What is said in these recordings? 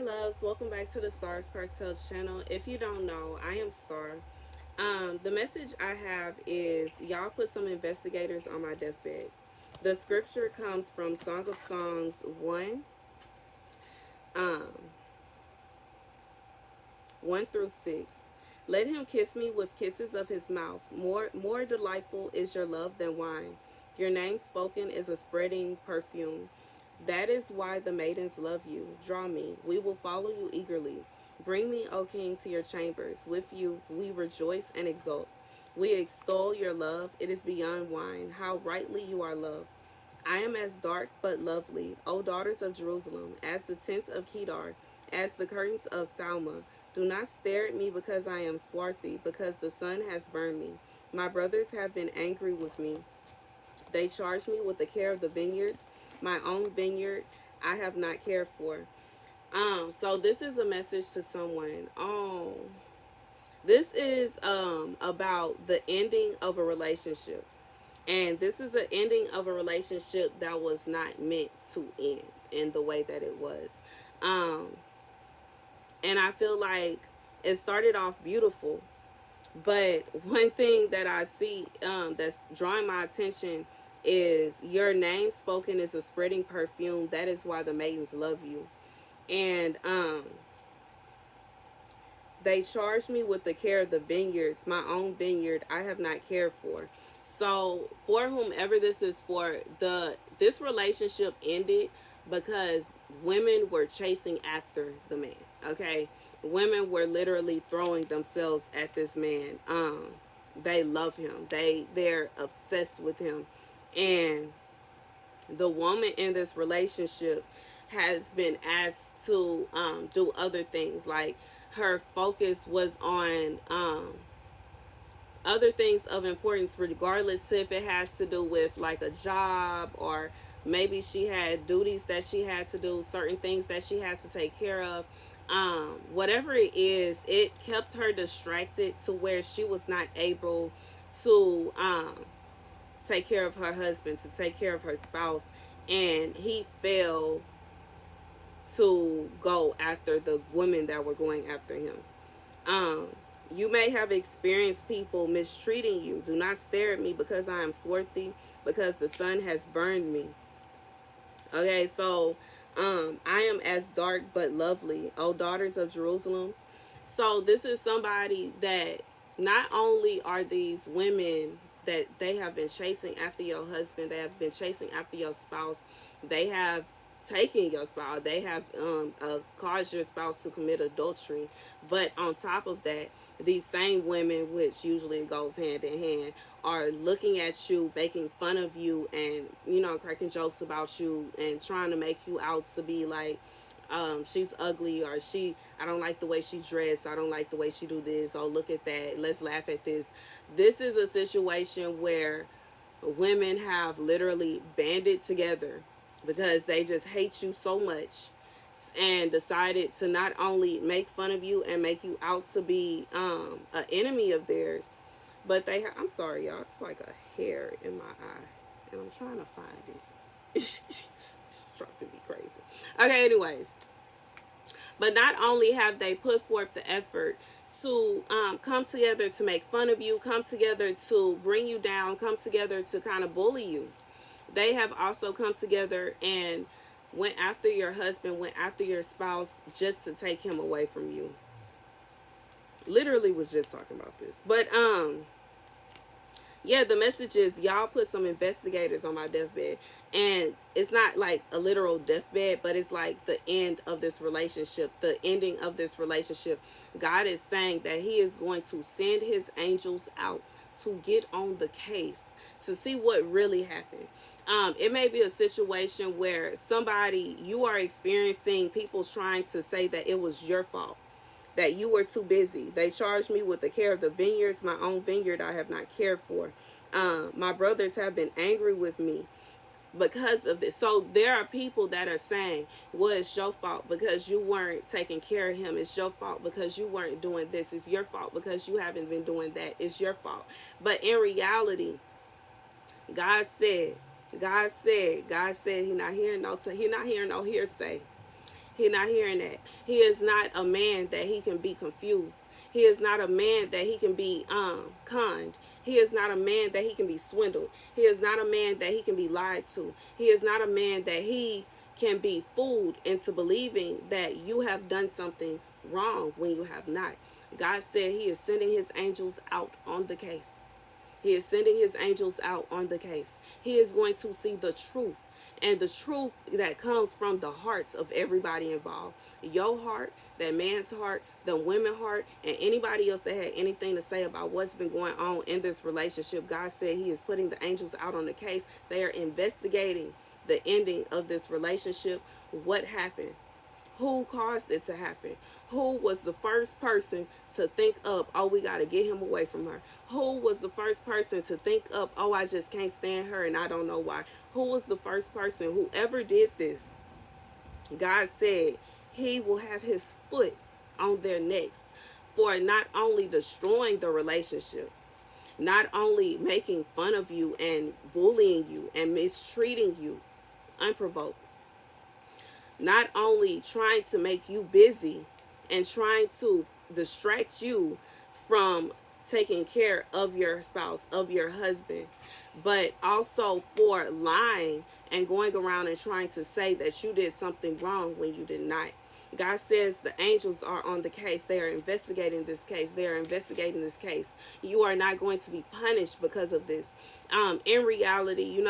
loves, welcome back to the Starscartel channel. If you don't know, I am Star. The message I have is y'all put some investigators on my deathbed. The scripture comes from Song of Songs 1, um, 1 through 6. Let him kiss me with kisses of his mouth. More delightful is your love than wine. Your name spoken is a spreading perfume. That is why the maidens love you. Draw me. We will follow you eagerly. Bring me, O King, to your chambers. With you we rejoice and exult. We extol your love. It is beyond wine. How rightly you are loved. I am as dark but lovely, O daughters of Jerusalem, as the tents of Kedar, as the curtains of Salma. Do not stare at me because I am swarthy, because the sun has burned me. My brothers have been angry with me. They charge me with the care of the vineyards. My own vineyard I have not cared for. So this is a message to someone. This is about the ending of a relationship. And this is an ending of a relationship that was not meant to end in the way that it was. And I feel like it started off beautiful. But one thing that I see that's drawing my attention is your name spoken is a spreading perfume. That is why the maidens love you. And they charged me with the care of the vineyards. My own vineyard I have not cared for. So for whomever this is for, this relationship ended because women were chasing after the man. Okay, women were literally throwing themselves at this man. They love him. They're obsessed with him, and the woman in this relationship has been asked to do other things. Like her focus was on other things of importance, regardless if it has to do with like a job, or maybe she had duties that she had to do, certain things that she had to take care of. Whatever it is, it kept her distracted to where she was not able to take care of her husband, to take care of her spouse, and he failed to go after the women that were going after him. You may have experienced people mistreating you. Do not stare at me because I am swarthy, because the sun has burned me. Okay, so I am as dark but lovely, O daughters of Jerusalem. So this is somebody that not only are these women that they have been chasing after your husband, they have been chasing after your spouse, they have taken your spouse, they have caused your spouse to commit adultery. But on top of that, these same women, which usually goes hand in hand, are looking at you, making fun of you, and cracking jokes about you, and trying to make you out to be like she's ugly, or I don't like the way she dressed, I don't like the way she do this, oh look at that, let's laugh at this. This is a situation where women have literally banded together because they just hate you so much, and decided to not only make fun of you and make you out to be an enemy of theirs, but I'm sorry y'all, it's like a hair in my eye and I'm trying to find it. It's driving me crazy. Okay, anyways, but not only have they put forth the effort to come together to make fun of you, come together to bring you down, come together to kind of bully you, they have also come together and went after your husband, went after your spouse, just to take him away from you. Literally was just talking about this. But yeah, the message is y'all put some investigators on my deathbed. And it's not like a literal deathbed, but it's like the end of this relationship, the ending of this relationship. God is saying that he is going to send his angels out to get on the case, to see what really happened. It may be a situation where you are experiencing people trying to say that it was your fault, that you were too busy. They charged me with the care of the vineyards. My own vineyard I have not cared for. My brothers have been angry with me because of this. So there are people that are saying, well, it's your fault because you weren't taking care of him. It's your fault because you weren't doing this. It's your fault because you haven't been doing that. It's your fault. But in reality, God said he not hearing no hearsay. He not hearing that. He is not a man that he can be confused. He is not a man that he can be conned. He is not a man that he can be swindled. He is not a man that he can be lied to. He is not a man that he can be fooled into believing that you have done something wrong when you have not. God said he is sending his angels out on the case. He is sending his angels out on the case. He is going to see the truth. And the truth that comes from the hearts of everybody involved. Your heart, that man's heart, the women's heart, and anybody else that had anything to say about what's been going on in this relationship. God said he is putting the angels out on the case. They are investigating the ending of this relationship. What happened? Who caused it to happen? Who was the first person to think up, oh, we got to get him away from her? Who was the first person to think up, oh, I just can't stand her and I don't know why? Who was the first person? Whoever did this, God said he will have his foot on their necks for not only destroying the relationship, not only making fun of you and bullying you and mistreating you unprovoked, not only trying to make you busy and trying to distract you from taking care of your spouse, of your husband, but also for lying and going around and trying to say that you did something wrong when you did not. God says the angels are on the case. They are investigating this case. They are investigating this case. You are not going to be punished because of this. In reality,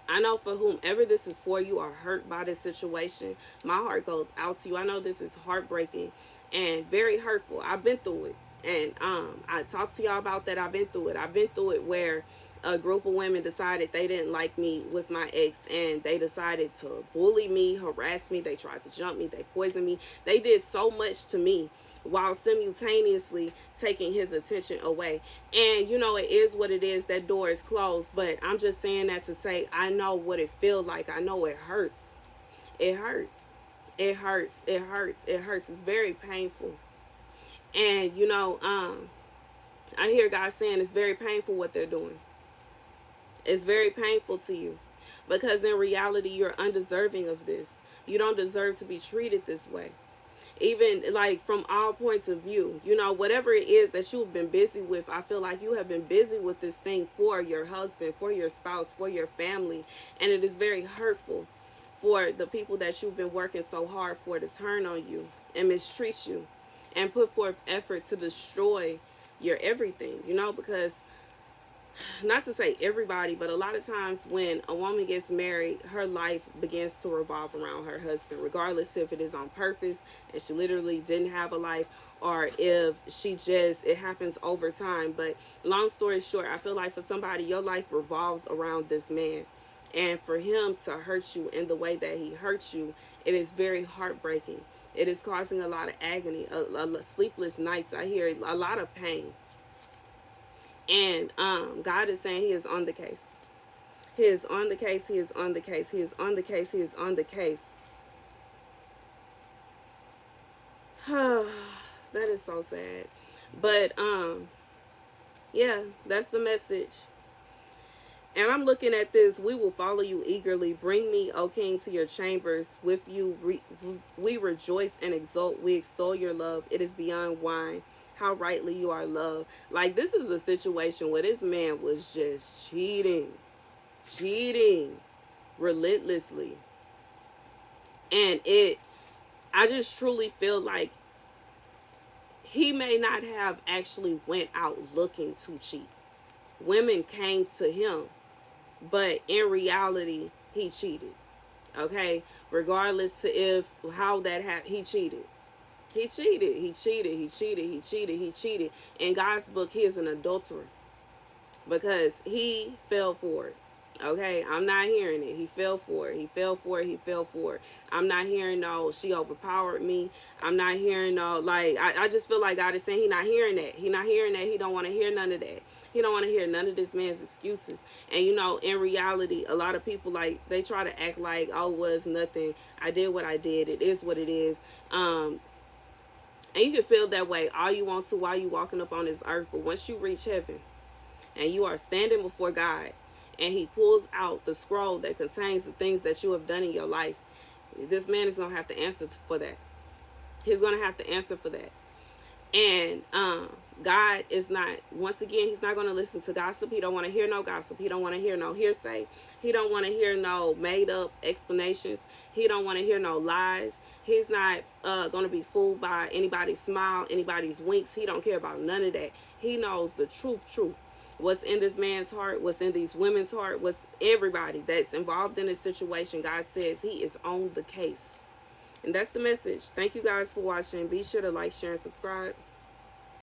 I know for whomever this is for, you are hurt by this situation. My heart goes out to you. I know this is heartbreaking and very hurtful. I've been through it. And I talked to y'all about that. I've been through it. I've been through it where a group of women decided they didn't like me with my ex, and they decided to bully me, harass me. They tried to jump me. They poisoned me. They did so much to me while simultaneously taking his attention away. And it is what it is. That door is closed. But I'm just saying that to say I know what it feels like. I know it hurts. It hurts. It hurts. It hurts. It hurts. It's very painful. And I hear God saying it's very painful what they're doing. It's very painful to you, because in reality you're undeserving of this. You don't deserve to be treated this way. Even like from all points of view, whatever it is that you've been busy with, I feel like you have been busy with this thing for your husband, for your spouse, for your family. And it is very hurtful for the people that you've been working so hard for to turn on you and mistreat you and put forth effort to destroy your everything, because not to say everybody, but a lot of times when a woman gets married, her life begins to revolve around her husband, regardless if it is on purpose and she literally didn't have a life, or if it happens over time. But long story short, I feel like for somebody, your life revolves around this man. And for him to hurt you in the way that he hurts you, it is very heartbreaking. It is causing a lot of agony, sleepless nights. I hear a lot of pain. And God is saying he is on the case. He is on the case. He is on the case. He is on the case. He is on the case. That is so sad. But yeah, that's the message. And I'm looking at this. We will follow you eagerly. Bring me, O King, to your chambers. With you we rejoice and exult. We extol your love. It is beyond wine. How rightly you are loved. Like, this is a situation where this man was just cheating relentlessly. And I just truly feel like he may not have actually went out looking to cheat. Women came to him, but in reality, he cheated. Okay? Regardless to how that happened, he cheated. He cheated. He cheated. He cheated. He cheated. He cheated. In God's book, he is an adulterer, because he fell for it. Okay, I'm not hearing it. He fell for it. He fell for it. He fell for it. I'm not hearing no, she overpowered me. I'm not hearing no, like, I just feel like God is saying he not hearing that. He not hearing that. He don't want to hear none of that. He don't want to hear none of this man's excuses. And in reality, a lot of people, like, they try to act like, oh, it was nothing. I did what I did. It is what it is. And you can feel that way all you want to while you walking up on this earth. But once you reach heaven and you are standing before God, and he pulls out the scroll that contains the things that you have done in your life, This man is going to have to answer for that. He's going to have to answer for that. And God is not, once again, he's not going to listen to gossip. He don't want to hear no gossip. He don't want to hear no hearsay. He don't want to hear no made up explanations. He don't want to hear no lies. He's not going to be fooled by anybody's smile, anybody's winks. He don't care about none of that. He knows the truth. What's in this man's heart, what's in these women's heart, what's everybody that's involved in this situation. God says he is on the case. And that's the message. Thank you guys for watching. Be sure to like, share, and subscribe.